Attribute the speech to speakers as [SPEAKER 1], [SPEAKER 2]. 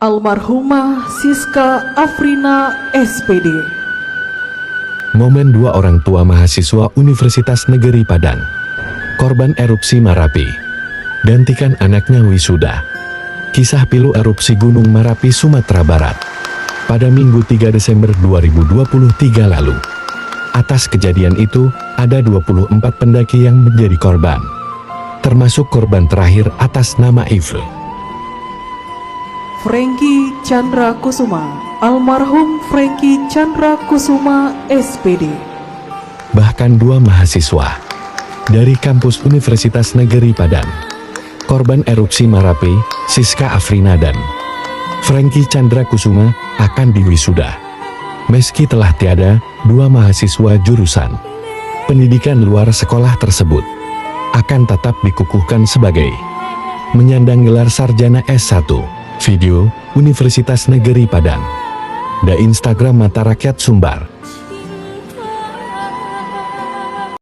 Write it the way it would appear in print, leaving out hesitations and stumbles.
[SPEAKER 1] Almarhumah Siska Afrina SPD.
[SPEAKER 2] Momen dua orang tua mahasiswa Universitas Negeri Padang, korban erupsi Marapi, gantikan anaknya wisuda. Kisah pilu erupsi Gunung Marapi, Sumatera Barat, pada Minggu 3 Desember 2023 lalu. Atas kejadian itu, ada 24 pendaki yang menjadi korban, termasuk korban terakhir atas nama Ifl.
[SPEAKER 1] Franky Chandra Kusuma, almarhum Franky Chandra Kusuma SPD.
[SPEAKER 2] Bahkan dua mahasiswa dari kampus Universitas Negeri Padang, korban erupsi Marapi, Siska Afrina dan Franky Chandra Kusuma, akan diwisuda. Meski telah tiada, dua mahasiswa jurusan pendidikan luar sekolah tersebut akan tetap dikukuhkan sebagai menyandang gelar sarjana S1. Video, Universitas Negeri Padang. Da Instagram Mata Rakyat Sumbar.